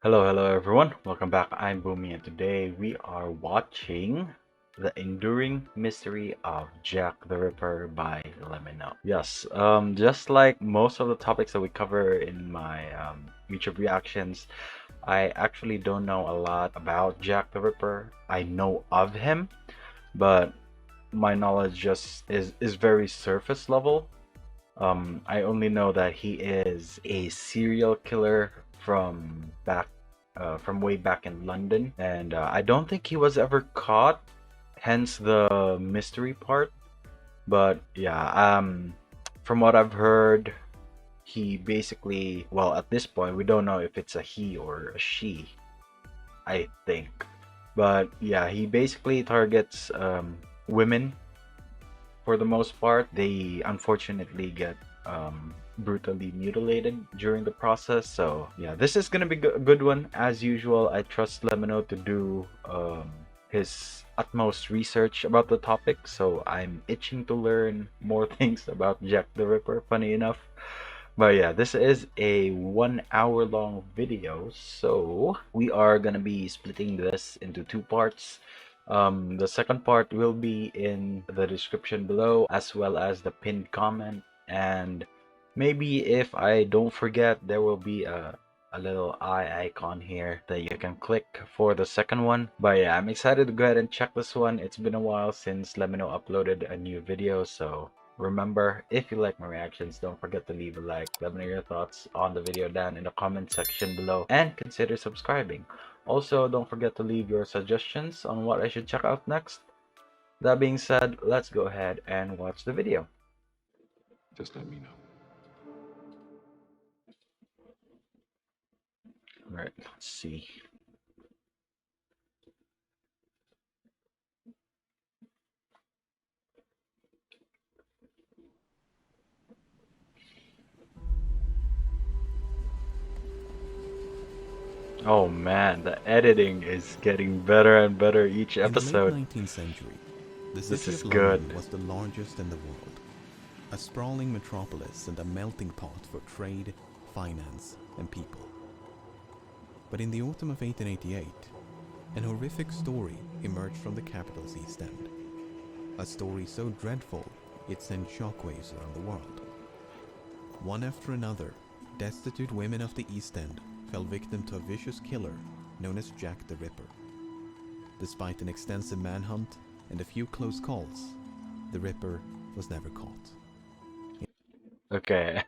Hello everyone. Welcome back. I'm Boomy, and today we are watching The Enduring Mystery of Jack the Ripper by Lemmino. Yes, just like most of the topics that we cover in my YouTube reactions, I actually don't know a lot about Jack the Ripper. I know of him, but my knowledge just is very surface level. I only know that he is a serial killer from way back in London, and I don't think he was ever caught, hence the mystery part. But yeah, from what I've heard, he basically, well, at this point, we don't know if it's a he or a she, I think. But yeah, he basically targets women for the most part. They unfortunately get brutally mutilated during the process. So yeah, this is gonna be a good one as usual. I trust Lemino to do his utmost research about the topic, so I'm itching to learn more things about Jack the Ripper, funny enough. But yeah, this is a 1 hour long video, so we are gonna be splitting this into two parts. The second part will be in the description below, as well as the pinned comment. And maybe if I don't forget, there will be a little eye icon here that you can click for the second one. But yeah, I'm excited to go ahead and check this one. It's been a while since Lemino uploaded a new video, so remember, if you like my reactions, don't forget to leave a like, let me know your thoughts on the video down in the comment section below, and consider subscribing. Also, don't forget to leave your suggestions on what I should check out next. That being said, let's go ahead and watch the video. Just let me know. Alright, let's see. Oh man, the editing is getting better and better each In the late episode. 19th century, the This city is of good. London was the largest in the world, a sprawling metropolis and a melting pot for trade, finance, and people. But in the autumn of 1888, an horrific story emerged from the capital's East End. A story so dreadful it sent shockwaves around the world. One after another, destitute women of the East End fell victim to a vicious killer known as Jack the Ripper. Despite an extensive manhunt and a few close calls, the Ripper was never caught. Okay,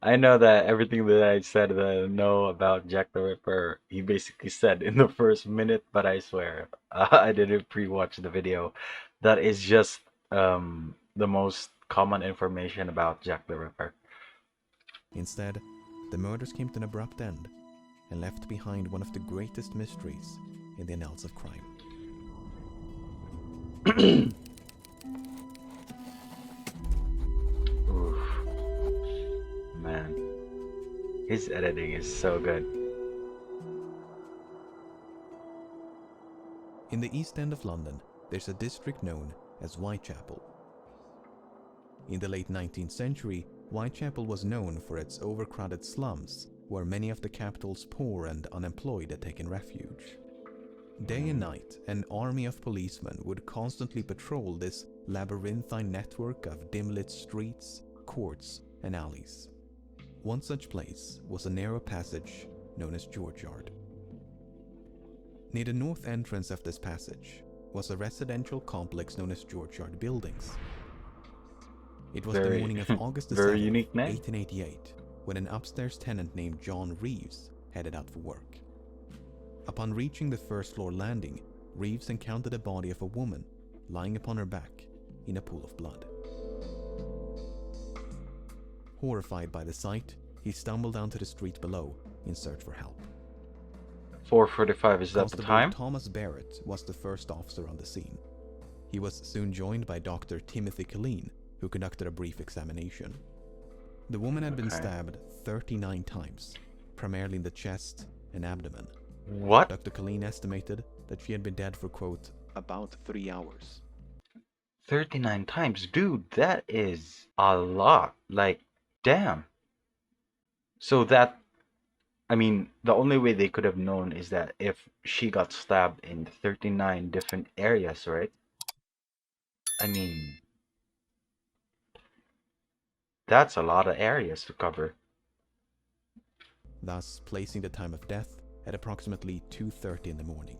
I know that everything that I said that I know about Jack the Ripper, he basically said in the first minute, but I swear, I didn't pre-watch the video. That is just the most common information about Jack the Ripper. Instead, the murders came to an abrupt end and left behind one of the greatest mysteries in the annals of crime. Oof, man, his editing is so good. In the East End of London, there's a district known as Whitechapel. In the late 19th century, Whitechapel was known for its overcrowded slums, where many of the capital's poor and unemployed had taken refuge. Day and night, an army of policemen would constantly patrol this labyrinthine network of dim-lit streets, courts, and alleys. One such place was a narrow passage known as George Yard. Near the north entrance of this passage was a residential complex known as George Yard Buildings. It was the morning of August the Very 7th, unique name. 1888, when an upstairs tenant named John Reeves headed out for work. Upon reaching the first floor landing, Reeves encountered the body of a woman lying upon her back in a pool of blood. Horrified by the sight, he stumbled down to the street below in search for help. 4:45, is that the Constable time? Thomas Barrett was the first officer on the scene. He was soon joined by Dr. Timothy Killeen, who conducted a brief examination. The woman had been stabbed 39 times, primarily in the chest and abdomen. What? Dr. Killeen estimated that she had been dead for, quote, about 3 hours. 39 times? Dude, that is a lot. Like, damn. So that I mean, the only way they could have known is that if she got stabbed in 39 different areas, right? I mean, that's a lot of areas to cover. thus placing the time of death at approximately 2:30 in the morning.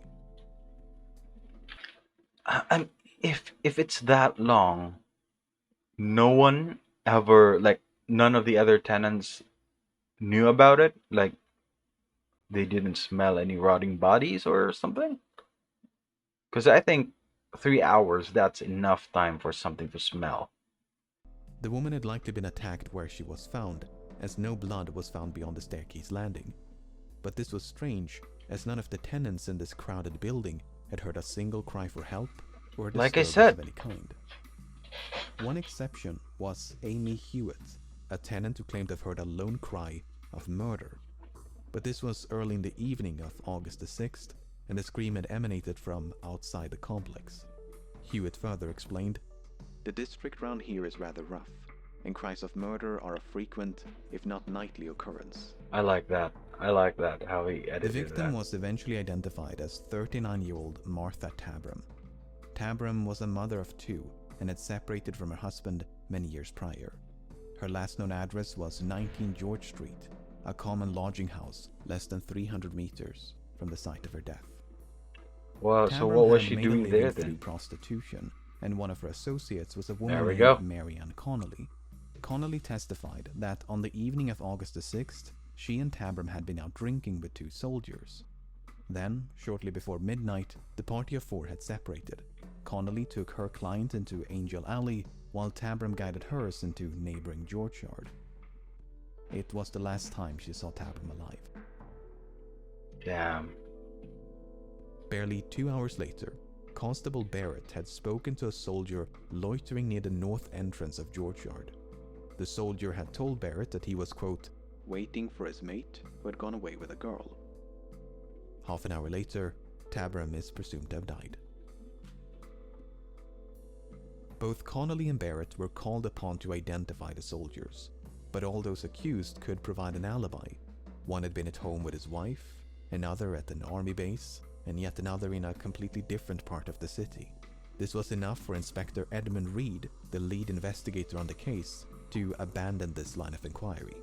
And if it's that long, no one ever, like, none of the other tenants knew about it. Like, they didn't smell any rotting bodies or something. Because I think 3 hours, that's enough time for something to smell. The woman had likely been attacked where she was found, as no blood was found beyond the staircase landing. But this was strange, as none of the tenants in this crowded building had heard a single cry for help or a Like I disturbance said. of any kind. One exception was Amy Hewitt, a tenant who claimed to have heard a lone cry of murder. But this was early in the evening of August the 6th, and the scream had emanated from outside the complex. Hewitt further explained, "The district round here is rather rough, and cries of murder are a frequent, if not nightly occurrence." I like that. I like that, how he The edited victim that. was eventually identified as 39-year-old Martha Tabram. Tabram was a mother of two and had separated from her husband many years prior. Her last known address was 19 George Street, a common lodging house less than 300 meters from the site of her death. Well, so Tabram what was had she made a doing living there through then? prostitution, and one of her associates was a There woman we named go. Mary Ann Connolly. Connolly testified that on the evening of August the 6th, she and Tabram had been out drinking with two soldiers. Then, shortly before midnight, the party of four had separated. Connolly took her client into Angel Alley, while Tabram guided hers into neighboring George Yard. It was the last time she saw Tabram alive. Damn. Barely 2 hours later, Constable Barrett had spoken to a soldier loitering near the north entrance of George Yard. The soldier had told Barrett that he was, quote, waiting for his mate who had gone away with a girl. Half an hour later, Tabram is presumed to have died. Both Connolly and Barrett were called upon to identify the soldiers, but all those accused could provide an alibi. One had been at home with his wife, another at an army base, and yet another in a completely different part of the city. This was enough for Inspector Edmund Reed, the lead investigator on the case, to abandon this line of inquiry.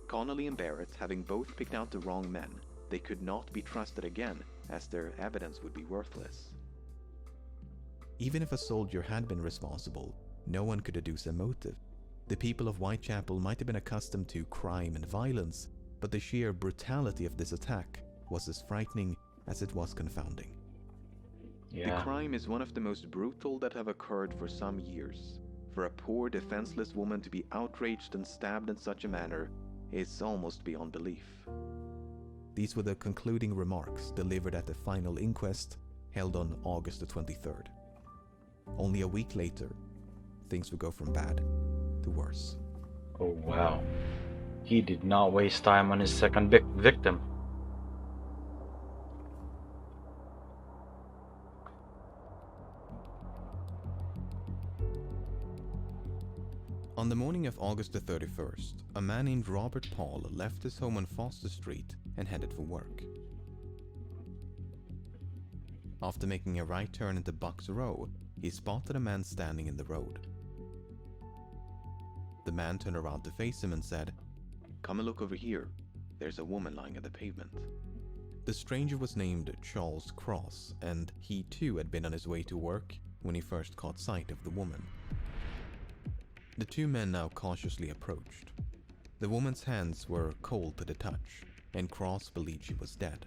Connolly and Barrett having both picked out the wrong men, they could not be trusted again, as their evidence would be worthless. Even if a soldier had been responsible, no one could deduce a motive. The people of Whitechapel might have been accustomed to crime and violence, but the sheer brutality of this attack was as frightening as it was confounding. Yeah. The crime is one of the most brutal that have occurred for some years. For a poor, defenseless woman to be outraged and stabbed in such a manner is almost beyond belief. These were the concluding remarks delivered at the final inquest held on August the 23rd. Only a week later, things would go from bad to worse. Oh, wow. He did not waste time on his second victim. On the morning of August the 31st, a man named Robert Paul left his home on Foster Street and headed for work. After making a right turn into Bucks Row, he spotted a man standing in the road. The man turned around to face him and said, "Come and look over here. There's a woman lying at the pavement." The stranger was named Charles Cross, and he too had been on his way to work when he first caught sight of the woman. The two men now cautiously approached. The woman's hands were cold to the touch, and Cross believed she was dead.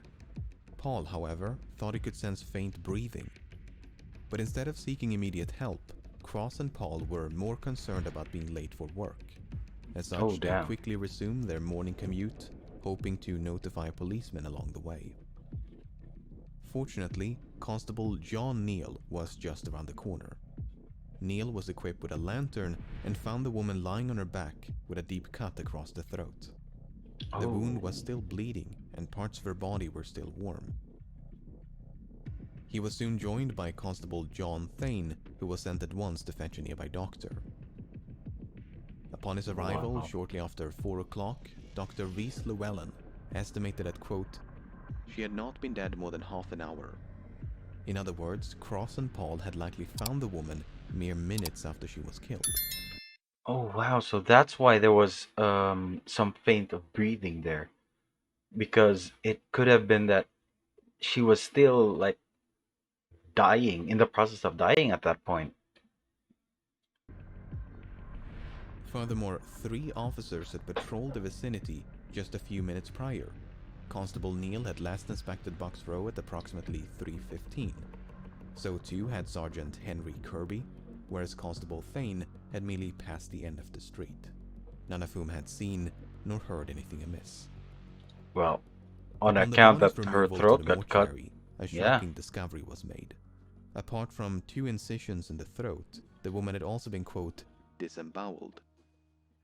Paul, however, thought he could sense faint breathing. But instead of seeking immediate help, Cross and Paul were more concerned about being late for work. As such, they quickly resumed their morning commute, hoping to notify policemen along the way. Fortunately, Constable John Neal was just around the corner. Neal was equipped with a lantern and found the woman lying on her back with a deep cut across the throat. The wound was still bleeding and parts of her body were still warm. He was soon joined by Constable John Thane, who was sent at once to fetch a nearby doctor. Upon his arrival, shortly after 4 o'clock, Dr. Rhys Llewellyn, estimated that, quote, she had not been dead more than half an hour. In other words, Cross and Paul had likely found the woman mere minutes after she was killed. Oh wow, so that's why there was some faint of breathing there, because it could have been that she was still like dying, in the process of dying at that point. Furthermore, 3 officers had patrolled the vicinity just a few minutes prior. Constable Neal had last inspected Bucks Row at approximately 3:15. So too had Sergeant Henry Kirby, whereas Constable Thane had merely passed the end of the street, none of whom had seen nor heard anything amiss. Well, on Upon the account body's that her removal to throat the got cut. mortuary, a Yeah. shocking discovery was made. Apart from 2 incisions in the throat, the woman had also been, quote, disemboweled.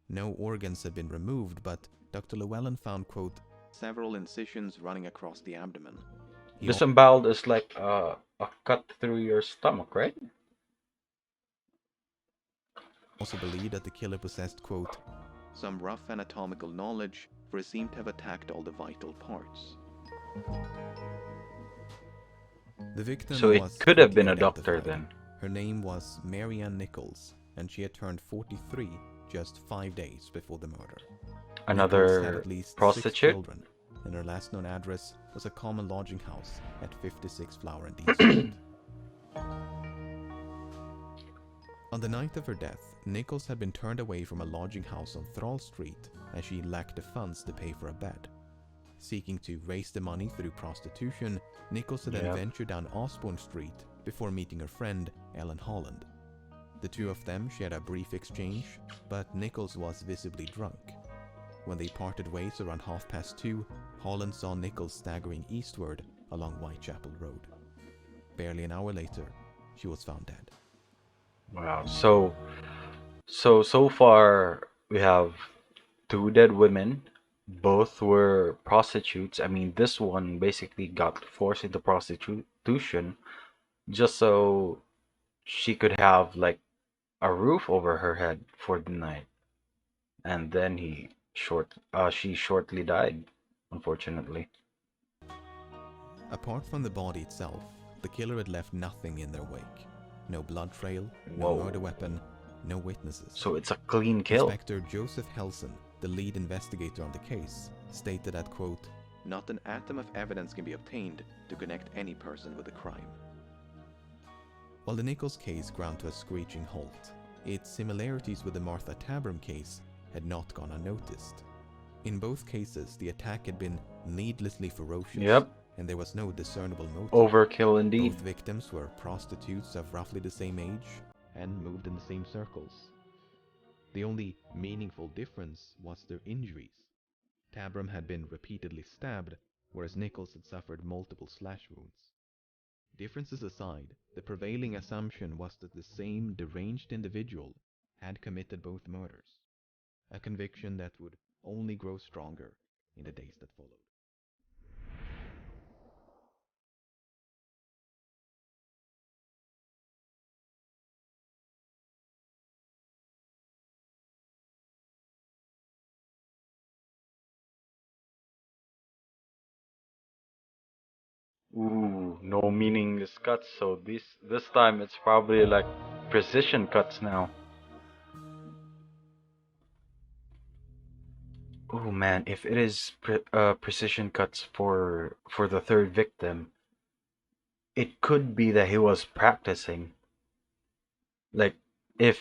No organs had been removed, but Dr. Llewellyn found, quote, several incisions running across the abdomen. He Disemboweled is like a cut through your stomach, right? also believed that the killer possessed, quote, some rough anatomical knowledge, for he seemed to have attacked all the vital parts. The victim So it was could have quickly been a doctor identified. then. Her name was Marianne Nichols, and she had turned 43 just 5 days before the murder. Nichols had Another at least 6 prostitute? children, and her last known address was a common lodging house at 56 Flower and Dean Street. On the night of her death, Nichols had been turned away from a lodging house on Thrall Street as she lacked the funds to pay for a bed. Seeking to raise the money through prostitution, Nichols had then ventured down Osborne Street before meeting her friend, Ellen Holland. The 2 of them shared a brief exchange, but Nichols was visibly drunk. When they parted ways around 2:30, Holland saw Nichols staggering eastward along Whitechapel Road. Barely an hour later, she was found dead. Wow. So far we have 2 dead women. Both were prostitutes. I mean, this one basically got forced into prostitution just so she could have like a roof over her head for the night. And then she shortly died, unfortunately. Apart from the body itself, the killer had left nothing in their wake. No blood trail, Whoa. no murder weapon, no witnesses. So it's a clean kill. Inspector Joseph Helson, the lead investigator on the case, stated that, quote, not an atom of evidence can be obtained to connect any person with the crime. While the Nichols case ground to a screeching halt, its similarities with the Martha Tabram case had not gone unnoticed. In both cases, the attack had been needlessly ferocious, Yep. and there was no discernible motive. Overkill indeed. Both victims were prostitutes of roughly the same age and moved in the same circles. The only meaningful difference was their injuries. Tabram had been repeatedly stabbed, whereas Nichols had suffered multiple slash wounds. Differences aside, the prevailing assumption was that the same deranged individual had committed both murders, a conviction that would only grow stronger in the days that followed. Ooh, no meaningless cuts. So this time it's probably like precision cuts now. Oh man, if it is precision cuts for the 3rd victim, it could be that he was practicing. Like if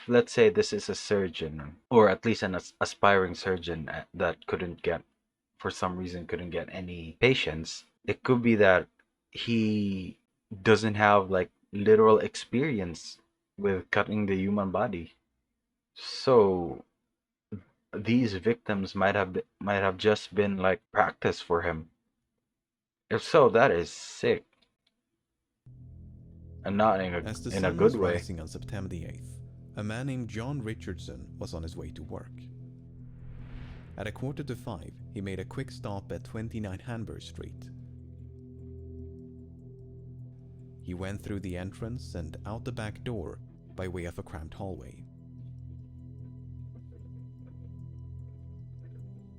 let's say this is a surgeon, or at least an aspiring surgeon that couldn't get, for some reason couldn't get any patients, it could be that he doesn't have like literal experience with cutting the human body. So these victims might have just been like practice for him. If so, that is sick, and not As the in a sun good was way. rising on September the 8th, a man named John Richardson was on his way to work. At 4:45, he made a quick stop at 29 Hanbury Street. He went through the entrance and out the back door by way of a cramped hallway.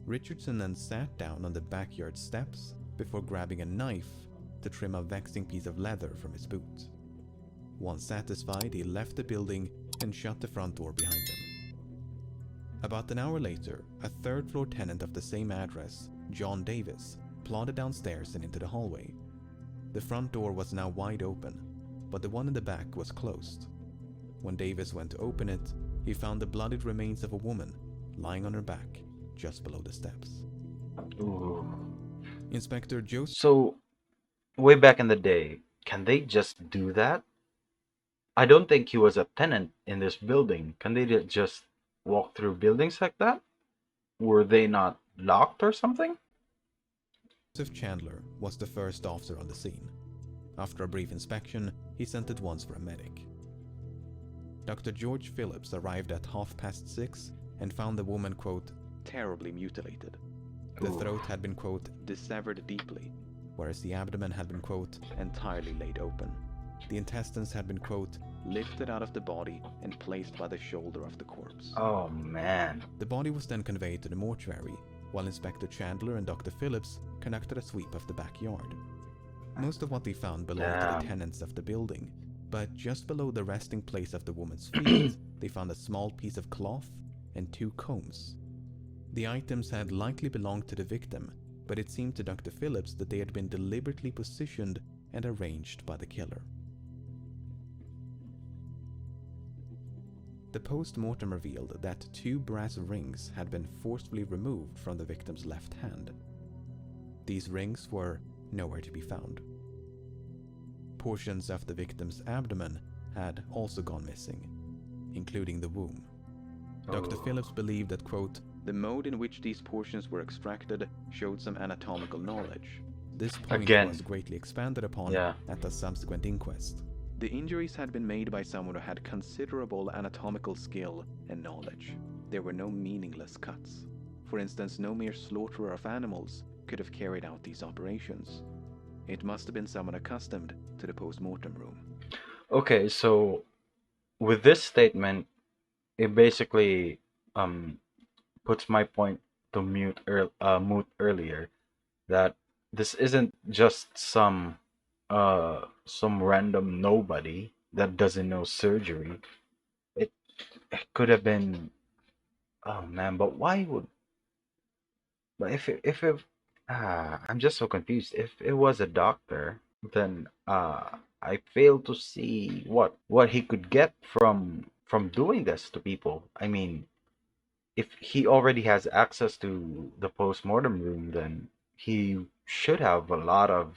Richardson then sat down on the backyard steps before grabbing a knife to trim a vexing piece of leather from his boot. Once satisfied, he left the building and shut the front door behind him. About an hour later, a third-floor tenant of the same address, John Davis, plodded downstairs and into the hallway. The front door was now wide open, but the one in the back was closed. When Davis went to open it, he found the bloodied remains of a woman lying on her back just below the steps. Ooh. Inspector Joseph. So, way back in the day, can they just do that? I don't think he was a tenant in this building. Can they just walk through buildings like that? Were they not locked or something? Joseph Chandler was the first officer on the scene. After a brief inspection, he sent at once for a medic. Dr. George Phillips arrived at 6:30 and found the woman, quote, terribly mutilated. The Ooh. throat had been, quote, dissevered deeply, whereas the abdomen had been, quote, entirely laid open. The intestines had been, quote, lifted out of the body and placed by the shoulder of the corpse. Oh man. The body was then conveyed to the mortuary, while Inspector Chandler and Dr. Phillips conducted a sweep of the backyard. Most of what they found belonged to the tenants of the building, but just below the resting place of the woman's feet, they found a small piece of cloth and 2 combs. The items had likely belonged to the victim, but it seemed to Dr. Phillips that they had been deliberately positioned and arranged by the killer. The post-mortem revealed that 2 brass rings had been forcefully removed from the victim's left hand. These rings were nowhere to be found. Portions of the victim's abdomen had also gone missing, including the womb. Dr. Phillips believed that, quote, the mode in which these portions were extracted showed some anatomical knowledge. This point was greatly expanded upon at a subsequent inquest. The injuries had been made by someone who had considerable anatomical skill and knowledge. There were no meaningless cuts. For instance, no mere slaughterer of animals could have carried out these operations. It must have been someone accustomed to the post-mortem room. Okay, so with this statement, it basically puts my point to moot earlier, that this isn't just some random nobody that doesn't know surgery. It could have been, oh man, but why would? But if it I'm just so confused. If it was a doctor, then I fail to see what he could get from doing this to people. I mean, if he already has access to the post-mortem room, then he should have a lot of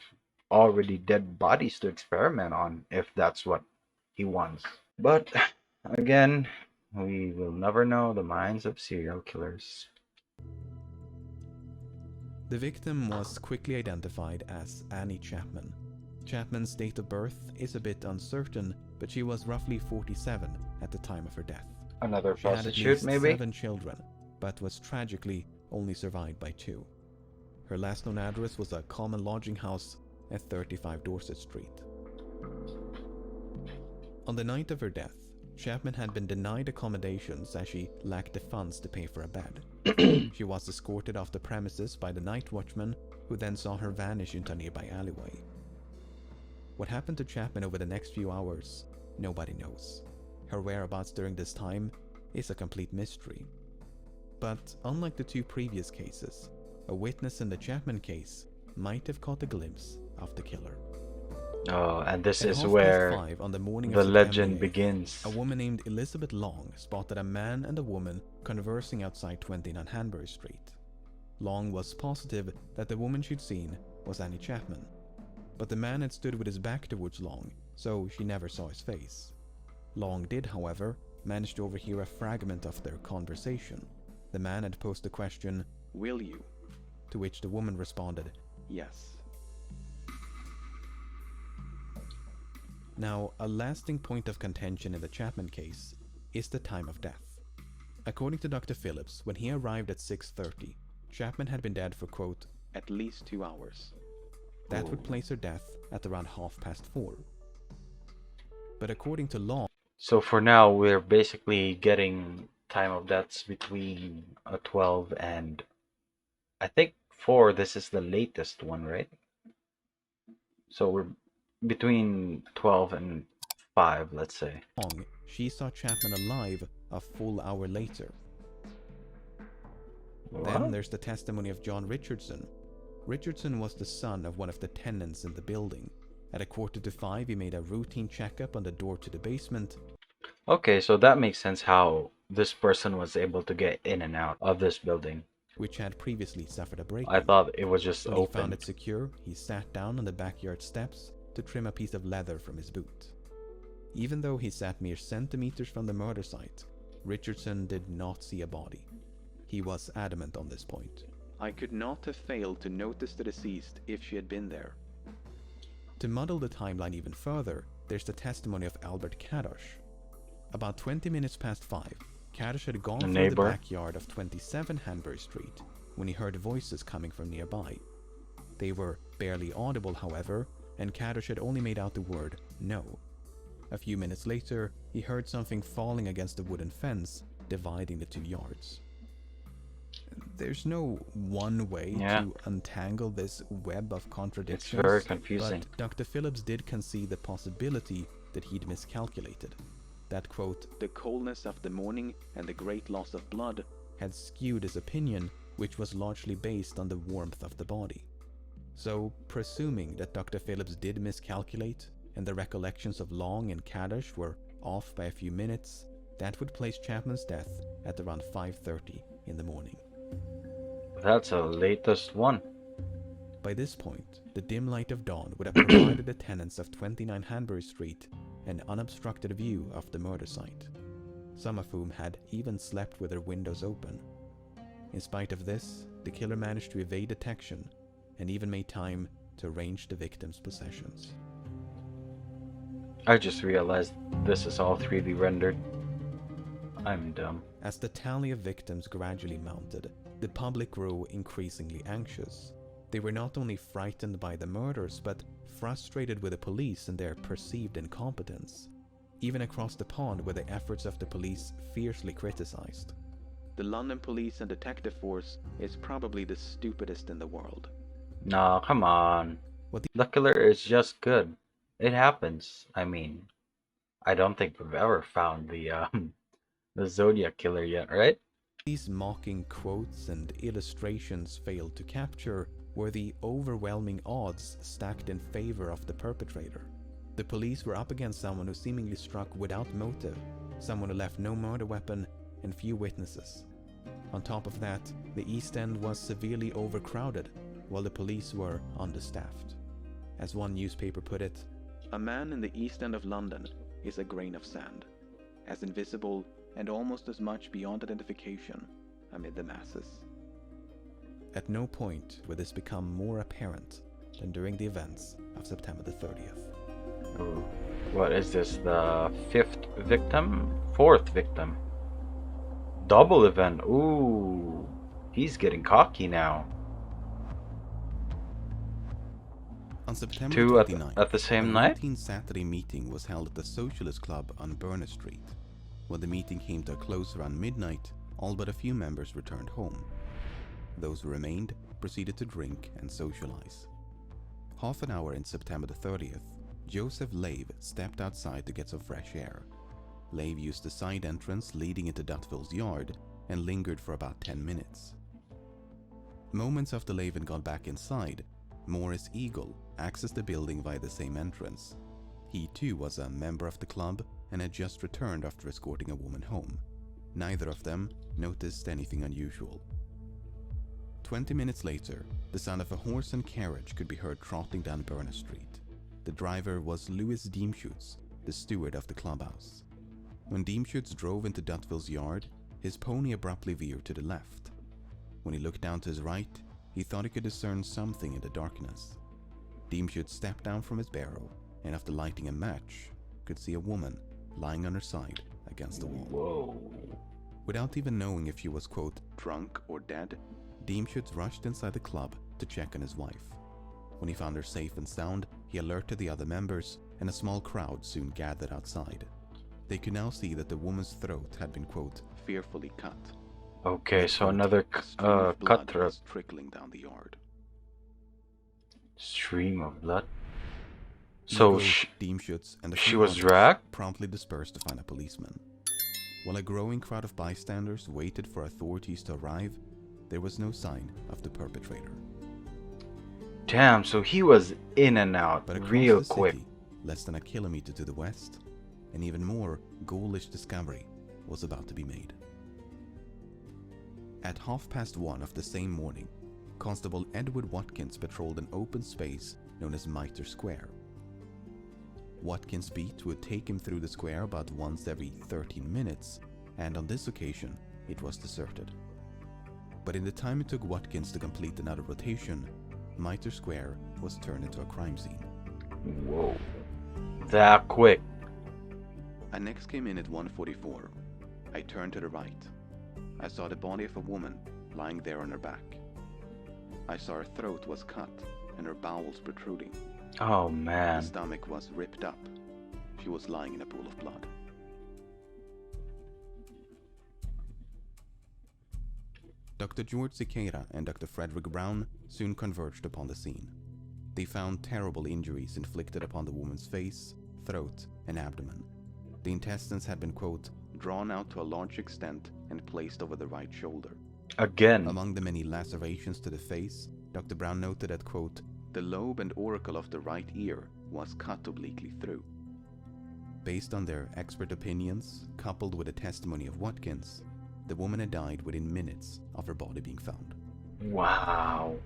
already dead bodies to experiment on if that's what he wants. But again, we will never know the minds of serial killers. The victim was quickly identified as Annie Chapman. Chapman's date of birth is a bit uncertain, but she was roughly 47 at the time of her death. Another She had at prostitute, least maybe? 7 children, but was tragically only survived by 2. Her last known address was a common lodging house at 35 Dorset Street. On the night of her death, Chapman had been denied accommodations as she lacked the funds to pay for a bed. She was escorted off the premises by the night watchman, who then saw her vanish into a nearby alleyway. What happened to Chapman over the next few hours, nobody knows. Her whereabouts during this time is a complete mystery. But unlike the 2 previous cases, a witness in the Chapman case might have caught a glimpse of the killer. Oh, and this At is 5:30 where on the morning the of September legend 8th, begins. a woman named Elizabeth Long spotted a man and a woman conversing outside 29 Hanbury Street. Long was positive that the woman she'd seen was Annie Chapman, but the man had stood with his back towards Long, so she never saw his face. Long did, however, manage to overhear a fragment of their conversation. The man had posed the question, "Will you?" To which the woman responded, "Yes." Now, a lasting point of contention in the Chapman case is the time of death. According to Dr. Phillips, when he arrived at 6:30, Chapman had been dead for, quote, at least 2 hours. That would place her death at around 4:30. But according to Long, So for now, we're basically getting time of deaths between 12 and I think 4, this is the latest one, right? So we're between 12 and 5, let's say. She saw Chapman alive a full hour later. Then What? there's the testimony of John Richardson. Richardson was the son of one of the tenants in the building. At 4:45, he made a routine checkup on the door to the basement. Okay, so that makes sense how this person was able to get in and out of this building. Which had previously suffered a break-in. I thought it was just When open. he found it secure, he sat down on the backyard steps to trim a piece of leather from his boot. Even though he sat mere centimeters from the murder site, Richardson did not see a body. He was adamant on this point. I could not have failed to notice the deceased if she had been there. To muddle the timeline even further, there's the testimony of Albert Kadosh. About 20 minutes past 5, Kadosh had gone through the backyard of 27 Hanbury Street when he heard voices coming from nearby. They were barely audible, however, and Kadosh had only made out the word no. A few minutes later, he heard something falling against the wooden fence dividing the 2 yards. There's no one way to untangle this web of contradictions. It's very confusing. But Dr. Phillips did concede the possibility that he'd miscalculated. That, quote, the coldness of the morning and the great loss of blood had skewed his opinion, which was largely based on the warmth of the body. So, presuming that Dr. Phillips did miscalculate and the recollections of Long and Kadosh were off by a few minutes, that would place Chapman's death at around 5:30 in the morning. That's the latest one. By this point, the dim light of dawn would have provided the tenants of 29 Hanbury Street an unobstructed view of the murder site, some of whom had even slept with their windows open. In spite of this, the killer managed to evade detection and even made time to arrange the victim's possessions. I just realized this is all 3D rendered. I'm dumb. As the tally of victims gradually mounted, the public grew increasingly anxious. They were not only frightened by the murders, but frustrated with the police and their perceived incompetence. Even across the pond were the efforts of the police fiercely criticized. The London police and detective force is probably the stupidest in the world. Nah, come on. The killer is just good. It happens. I mean, I don't think we've ever found the Zodiac killer yet, right? These mocking quotes and illustrations failed to capture were the overwhelming odds stacked in favor of the perpetrator. The police were up against someone who seemingly struck without motive, someone who left no murder weapon and few witnesses. On top of that, the East End was severely overcrowded, while the police were understaffed. As one newspaper put it, "A man in the East End of London is a grain of sand, as invisible and almost as much beyond identification amid the masses." At no point would this become more apparent than during the events of September the 30th. Ooh. What is this? The 5th victim? 4th victim? Double event. Ooh. He's getting cocky now. On September 2 29th, at the same a night? routine Saturday meeting was held at the Socialist Club on Berners Street. When the meeting came to a close around midnight, all but a few members returned home. Those who remained proceeded to drink and socialize. Half an hour in September the 30th, Joseph Lave stepped outside to get some fresh air. Lave used the side entrance leading into Dutville's yard and lingered for about 10 minutes. Moments after Lave had gone back inside, Morris Eagle accessed the building via the same entrance. He too was a member of the club and had just returned after escorting a woman home. Neither of them noticed anything unusual. 20 minutes later, the sound of a horse and carriage could be heard trotting down Berners Street. The driver was Louis Diemschutz, the steward of the clubhouse. When Diemschutz drove into Dutville's yard, his pony abruptly veered to the left. When he looked down to his right, he thought he could discern something in the darkness. Diemschutz stepped down from his barrow and, after lighting a match, could see a woman lying on her side against the wall. Whoa. Without even knowing if she was, quote, drunk or dead, Diemschutz rushed inside the club to check on his wife. When he found her safe and sound, he alerted the other members, and a small crowd soon gathered outside. They could now see that the woman's throat had been, quote, fearfully cut. Okay, Yet, so quote, another "A stream of blood cutthroat was trickling down the yard." stream of blood. So Ego, Deemschutz, and a she few was others dragged? promptly dispersed to find a policeman. While a growing crowd of bystanders waited for authorities to arrive, there was no sign of the perpetrator. Damn, so he was in and out But across real the quick. city, less than a kilometer to the west, an even more ghoulish discovery was about to be made. At 1:30 of the same morning, Constable Edward Watkins patrolled an open space known as Mitre Square. Watkins' beat would take him through the square about once every 13 minutes, and on this occasion, it was deserted. But in the time it took Watkins to complete another rotation, Mitre Square was turned into a crime scene. Whoa. That quick. I next came in at 1:44. I turned to the right. I saw the body of a woman lying there on her back. I saw her throat was cut and her bowels protruding. Oh The man. stomach was ripped up. She was lying in a pool of blood. Dr. George Cicada and Dr. Frederick Brown soon converged upon the scene. They found terrible injuries inflicted upon the woman's face, throat, and abdomen. The intestines had been, quote, drawn out to a large extent and placed over the right shoulder. Again. Among the many lacerations to the face, Dr. Brown noted that, quote, the lobe and auricle of the right ear was cut obliquely through. Based on their expert opinions, coupled with the testimony of Watkins, the woman had died within minutes of her body being found. Wow.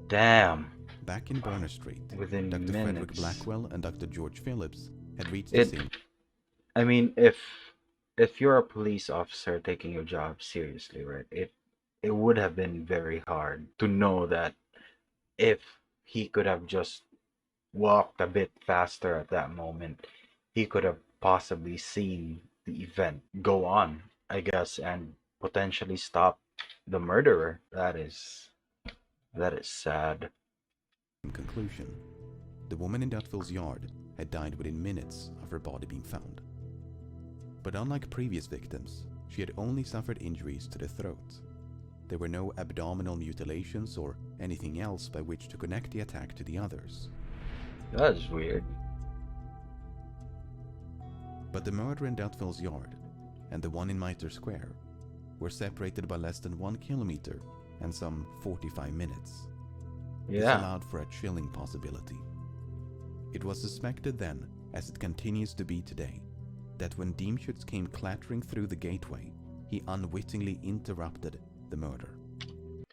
Damn. Back in Burner Street, Within Dr. Frederick minutes. Blackwell and Dr. George Phillips had reached the It scene. I mean, if you're a police officer taking your job seriously, right? It would have been very hard to know that if he could have just walked a bit faster at that moment, he could have possibly seen the event go on, I guess, and potentially stop the murderer. That is sad. In conclusion, the woman in Dutville's yard had died within minutes of her body being found. But unlike previous victims, she had only suffered injuries to the throat. There were no abdominal mutilations or anything else by which to connect the attack to the others. That is weird. But the murder in Dutville's yard and the one in Mitre Square were separated by less than 1 kilometer and some 45 minutes. This Yeah. allowed for a chilling possibility. It was suspected then, as it continues to be today, that when Deemschutz came clattering through the gateway, he unwittingly interrupted the murder.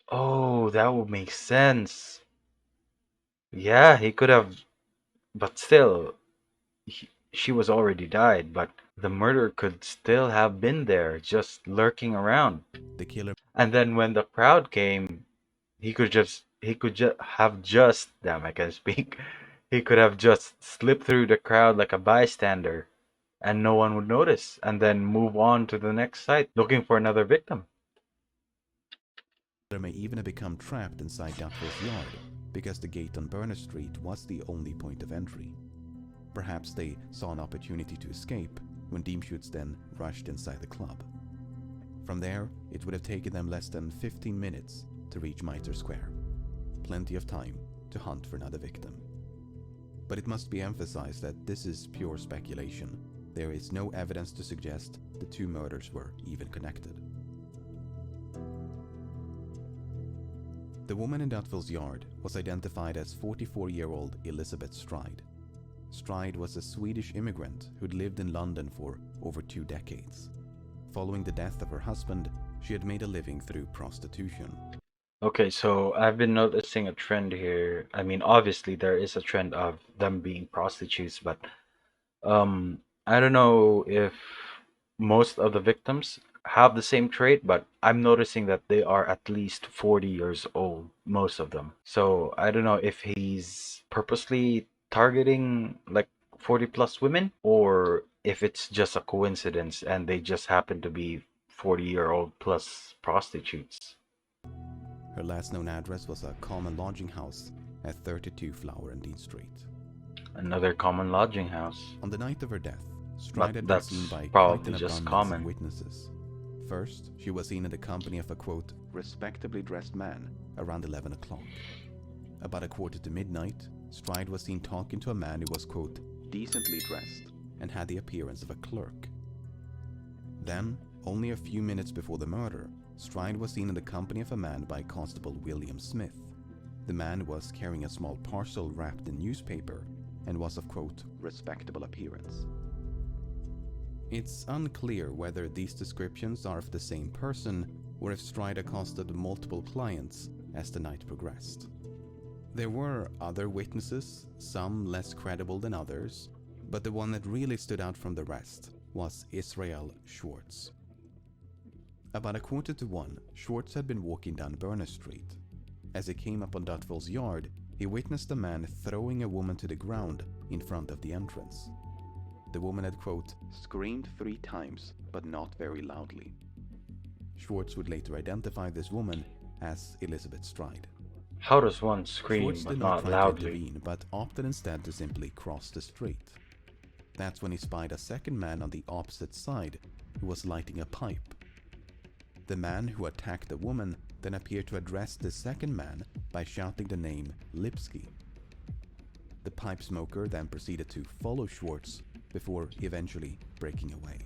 Oh, that would make sense. Yeah, he could have, but still, she was already died, but the murderer could still have been there, just lurking around. The killer And then when the crowd came, damn, I can speak. He could have just slipped through the crowd like a bystander, and no one would notice, and then move on to the next site, looking for another victim. may even have become trapped inside Dutville's yard because the gate on Burner Street was the only point of entry. Perhaps they saw an opportunity to escape when Deemschutz then rushed inside the club. From there, it would have taken them less than 15 minutes to reach Mitre Square. Plenty of time to hunt for another victim. But it must be emphasized that this is pure speculation. There is no evidence to suggest the two murders were even connected. The woman in Dutville's yard was identified as 44-year-old Elizabeth Stride. Stride was a Swedish immigrant who'd lived in London for over 2 decades. Following the death of her husband, she had made a living through prostitution. Okay, so I've been noticing a trend here. I mean, obviously there is a trend of them being prostitutes, but I don't know if most of the victims have the same trait, but I'm noticing that they are at least 40 years old, most of them. So I don't know if he's purposely targeting like 40 plus women, or if it's just a coincidence and they just happen to be 40-year-old plus prostitutes. Her last known address was a common lodging house at 32 Flower and Dean Street. Another common lodging house. On the night of her death, Stride had been That's seen by quite probably an just abundance of common. witnesses. First, she was seen in the company of a quote, respectably dressed man around 11 o'clock. About a quarter to midnight, Stride was seen talking to a man who was quote, decently dressed and had the appearance of a clerk. Then, only a few minutes before the murder, Stride was seen in the company of a man by Constable William Smith. The man was carrying a small parcel wrapped in newspaper and was of quote, respectable appearance. It's unclear whether these descriptions are of the same person or if Stride accosted multiple clients as the night progressed. There were other witnesses, some less credible than others, but the one that really stood out from the rest was Israel Schwartz. About 1:45, Schwartz had been walking down Berner Street. As he came up on Dutville's yard, he witnessed a man throwing a woman to the ground in front of the entrance. The woman had, quote, screamed 3 times, but not very loudly. Schwartz would later identify this woman as Elizabeth Stride. How does one scream Schwartz but did not try loudly? to intervene, but opted instead to simply cross the street. That's when he spied a second man on the opposite side who was lighting a pipe. The man who attacked the woman then appeared to address the second man by shouting the name Lipsky. The pipe smoker then proceeded to follow Schwartz before eventually breaking away.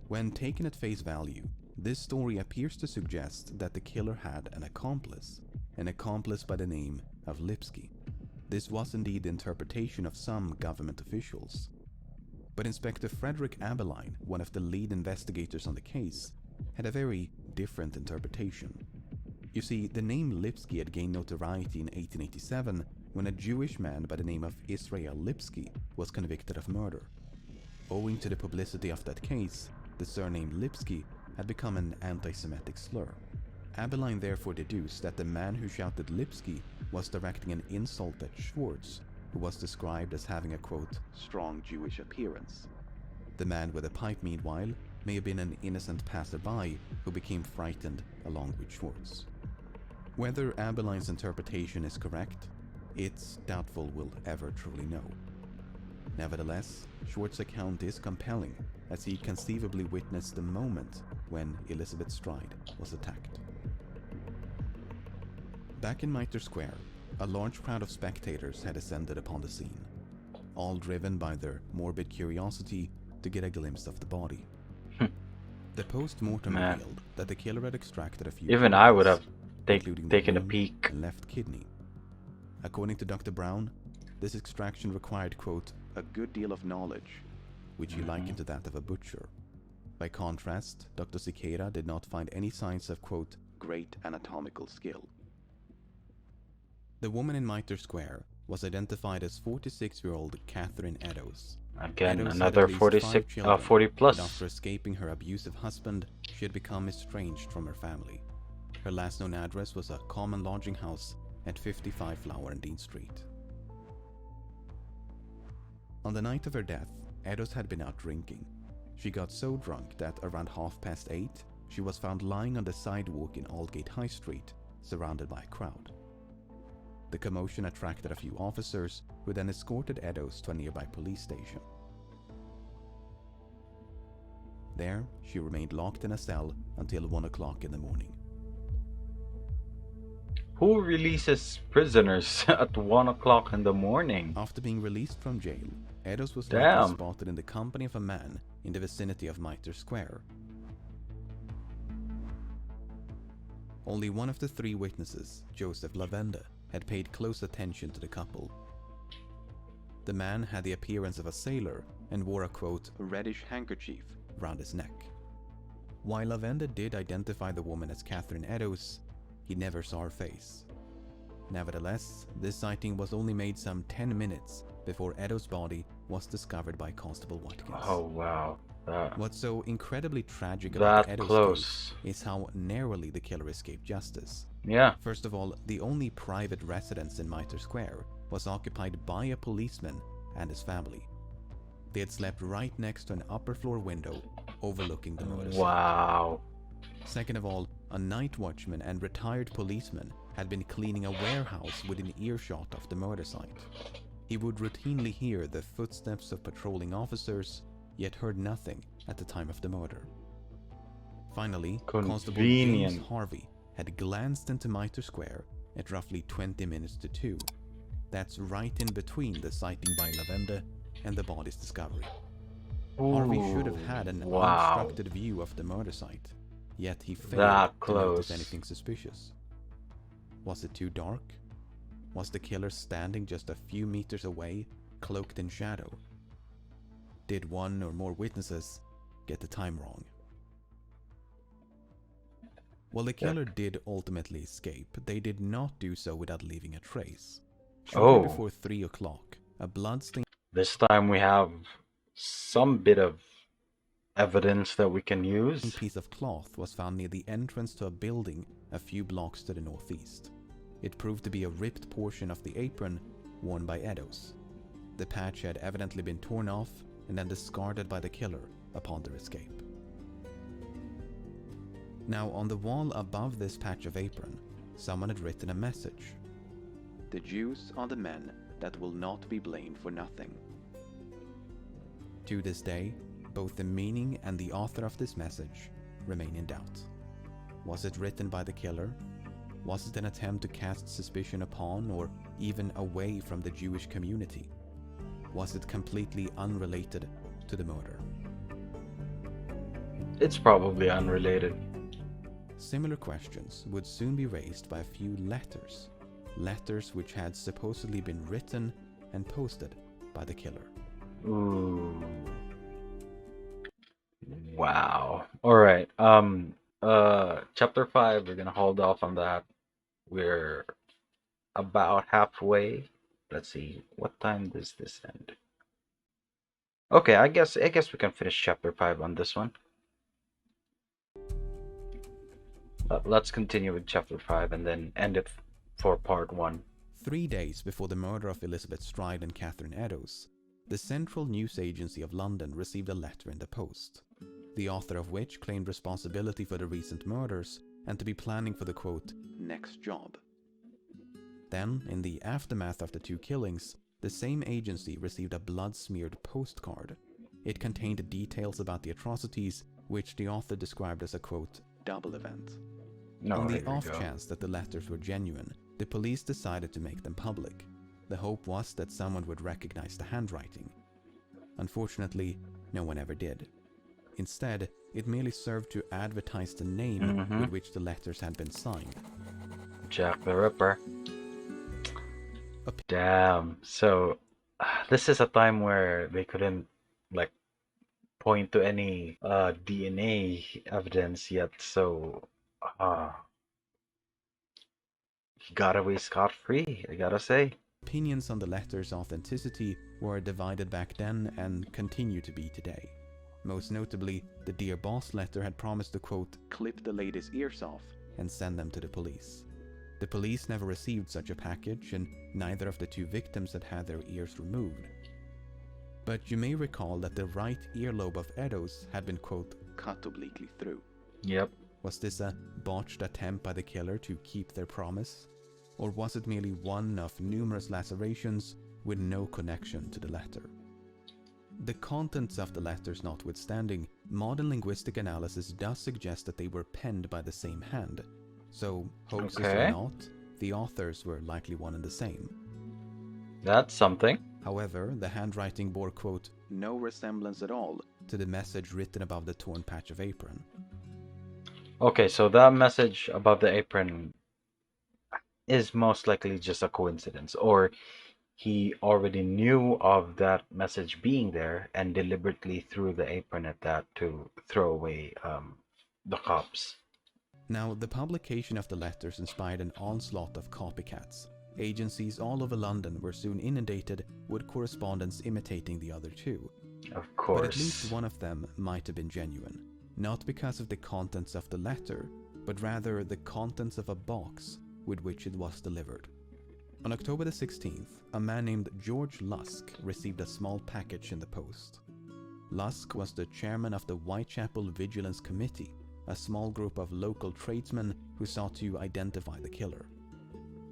When taken at face value, this story appears to suggest that the killer had an accomplice by the name of Lipsky. This was indeed the interpretation of some government officials. But Inspector Frederick Abeline, one of the lead investigators on the case, had a very different interpretation. You see, the name Lipsky had gained notoriety in 1887 when a Jewish man by the name of Israel Lipsky was convicted of murder. Owing to the publicity of that case, the surname Lipsky had become an anti-Semitic slur. Abeline therefore deduced that the man who shouted Lipsky was directing an insult at Schwartz, who was described as having a quote, strong Jewish appearance. The man with the pipe, meanwhile, may have been an innocent passerby who became frightened along with Schwartz. Whether Abeline's interpretation is correct, it's doubtful we'll ever truly know. Nevertheless, Schwartz's account is compelling, as he conceivably witnessed the moment when Elizabeth Stride was attacked. Back in Mitre Square, a large crowd of spectators had assembled upon the scene, all driven by their morbid curiosity to get a glimpse of the body. The post-mortem revealed that the killer had extracted a few Even I would organs, have including taken the a womb peek. and left kidney. According to Dr. Brown, this extraction required, quote, a good deal of knowledge, which he likened to that of a butcher. By contrast, Dr. Cicada did not find any signs of, quote, great anatomical skill. The woman in Mitre Square was identified as 46-year-old Catherine Eddowes. Again, Eddowes had another at least 46, 5 children, 40 plus. but after escaping her abusive husband, she had become estranged from her family. Her last known address was a common lodging house at 55 Flower and Dean Street. On the night of her death, Eddowes had been out drinking. She got so drunk that around 8:30, she was found lying on the sidewalk in Aldgate High Street, surrounded by a crowd. The commotion attracted a few officers, who then escorted Eddowes to a nearby police station. There, she remained locked in a cell until 1 o'clock in the morning. Who releases prisoners at 1 o'clock in the morning? After being released from jail, Eddowes was Damn. later spotted in the company of a man in the vicinity of Mitre Square. Only one of the 3 witnesses, Joseph Lavende, had paid close attention to the couple. The man had the appearance of a sailor and wore a, quote, reddish handkerchief round his neck. While Lavende did identify the woman as Catherine Eddowes, he never saw her face. Nevertheless, this sighting was only made some 10 minutes before Eddowes' body was discovered by Constable Watkins. Oh wow. What's so incredibly tragic about That Eddowes' close. case is how narrowly the killer escaped justice. Yeah. First of all, the only private residence in Mitre Square was occupied by a policeman and his family. They had slept right next to an upper floor window overlooking the murder site. Wow. Second of all, a night watchman and retired policeman had been cleaning a warehouse within earshot of the murder site. He would routinely hear the footsteps of patrolling officers, yet heard nothing at the time of the murder. Finally, Constable James Convenient. Harvey had glanced into Mitre Square at roughly 20 minutes to 2. That's right in between the sighting by Lavender and the body's discovery. Harvey should have had an Wow. unobstructed view of the murder site, yet he failed That to notice close. anything suspicious. Was it too dark? Was the killer standing just a few meters away, cloaked in shadow? Did one or more witnesses get the time wrong? While the killer did ultimately escape, they did not do so without leaving a trace. Shortly before 3 o'clock, a bloodstained This time we have some bit of evidence that we can use. piece of cloth was found near the entrance to a building a few blocks to the northeast. It proved to be a ripped portion of the apron worn by Eddowes. The patch had evidently been torn off and then discarded by the killer upon their escape. Now, on the wall above this patch of apron, someone had written a message. "The Jews are the men that will not be blamed for nothing." To this day, both the meaning and the author of this message remain in doubt. Was it written by the killer? Was it an attempt to cast suspicion upon or even away from the Jewish community? Was it completely unrelated to the murder? It's probably unrelated. Similar questions would soon be raised by a few letters. Letters which had supposedly been written and posted by the killer. Ooh. Wow. All right. Chapter 5, we're gonna hold off on that. We're about halfway. Let's see. What time does this end? Okay, I guess we can finish chapter 5 on this one. Let's continue with chapter 5 and then end it for part 1. 3 days before the murder of Elizabeth Stride and Catherine Eddowes, the Central News Agency of London received a letter in the post, the author of which claimed responsibility for the recent murders and to be planning for the quote, "next job." Then, in the aftermath of the 2 killings, the same agency received a blood-smeared postcard. It contained details about the atrocities, which the author described as a quote, "double event." On the off chance that the letters were genuine, the police decided to make them public. The hope was that someone would recognize the handwriting. Unfortunately, no one ever did. Instead, it merely served to advertise the name with which the letters had been signed. Jack the Ripper. Damn. So, this is a time where they couldn't, like, point to any DNA evidence yet, so he got away scot-free, I gotta say. Opinions on the letter's authenticity were divided back then and continue to be today. Most notably, the Dear Boss letter had promised to quote, "clip the lady's ears off" and send them to the police. The police never received such a package, and neither of the 2 victims had had their ears removed. But you may recall that the right earlobe of Eddowes had been quote, "cut obliquely through." Yep. Was this a botched attempt by the killer to keep their promise? Or was it merely one of numerous lacerations with no connection to the letter? The contents of the letters notwithstanding, modern linguistic analysis does suggest that they were penned by the same hand. So, hoaxes or not, the authors were likely one and the same. That's something. However, the handwriting bore quote, "no resemblance at all" to the message written above the torn patch of apron. Okay, so that message above the apron is most likely just a coincidence, or he already knew of that message being there and deliberately threw the apron at that to throw away the cops. Now, the publication of the letters inspired an onslaught of copycats. Agencies all over London were soon inundated with correspondence imitating the other 2. Of course. But at least one of them might have been genuine. Not because of the contents of the letter, but rather the contents of a box with which it was delivered. On October the 16th, a man named George Lusk received a small package in the post. Lusk was the chairman of the Whitechapel Vigilance Committee, a small group of local tradesmen who sought to identify the killer.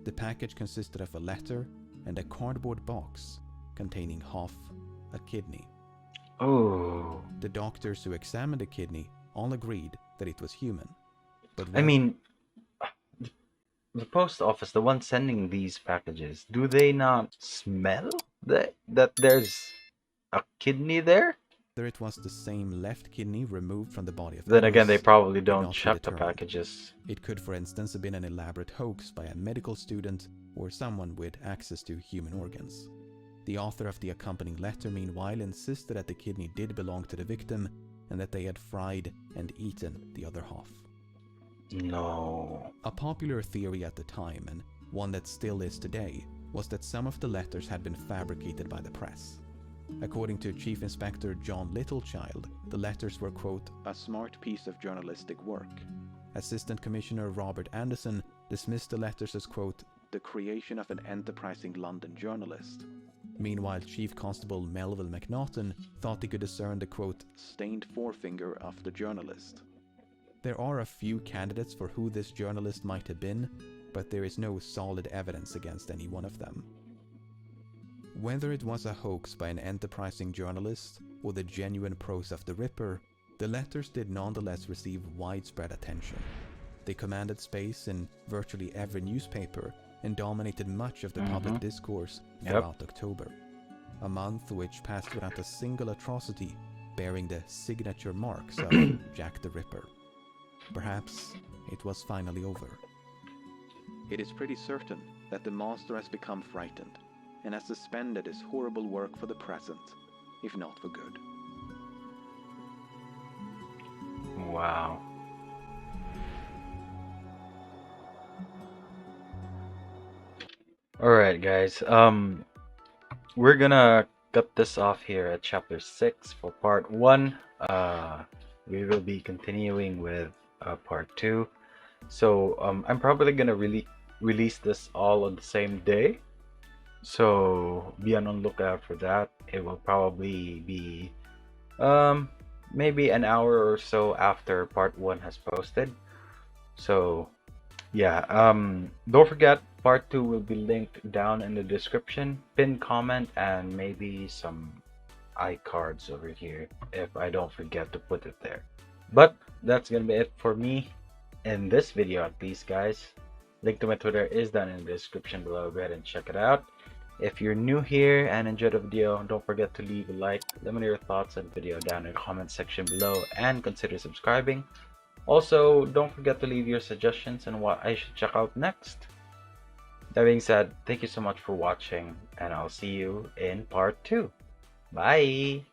The package consisted of a letter and a cardboard box containing half a kidney. Oh. The doctors who examined the kidney all agreed that it was human. But I mean, the post office, the one sending these packages, do they not smell that there's a kidney there? whether it was the same left kidney removed from the body of Then again, they Ellis probably could don't not be check the determined. packages. It could, for instance, have been an elaborate hoax by a medical student or someone with access to human organs. The author of the accompanying letter, meanwhile, insisted that the kidney did belong to the victim and that they had fried and eaten the other half. No. A popular theory at the time, and one that still is today, was that some of the letters had been fabricated by the press. According to Chief Inspector John Littlechild, the letters were, quote, a smart piece of journalistic work. Assistant Commissioner Robert Anderson dismissed the letters as, quote, the creation of an enterprising London journalist. Meanwhile, Chief Constable Melville McNaughton thought he could discern the, quote, stained forefinger of the journalist. There are a few candidates for who this journalist might have been, but there is no solid evidence against any one of them. Whether it was a hoax by an enterprising journalist or the genuine prose of the Ripper, the letters did nonetheless receive widespread attention. They commanded space in virtually every newspaper and dominated much of the public discourse throughout October, a month which passed without a single atrocity bearing the signature marks of Jack the Ripper. Perhaps it was finally over. It is pretty certain that the monster has become frightened and has suspended his horrible work for the present, if not for good. Wow. Alright guys, we're gonna cut this off here at chapter 6 for part 1. We will be continuing with part 2. So I'm probably gonna release this all on the same day. So be on the lookout for that. It will probably be maybe an hour or so after part 1 has posted. So yeah, don't forget part 2 will be linked down in the description, pinned comment, and maybe some iCards over here if I don't forget to put it there. But that's gonna be it for me in this video at least, guys. Link to my Twitter is down in the description below. Go ahead and check it out. If you're new here and enjoyed the video, don't forget to leave a like, let me know your thoughts on the video down in the comment section below, and consider subscribing. Also, don't forget to leave your suggestions on what I should check out next. That being said, thank you so much for watching, and I'll see you in part 2. Bye!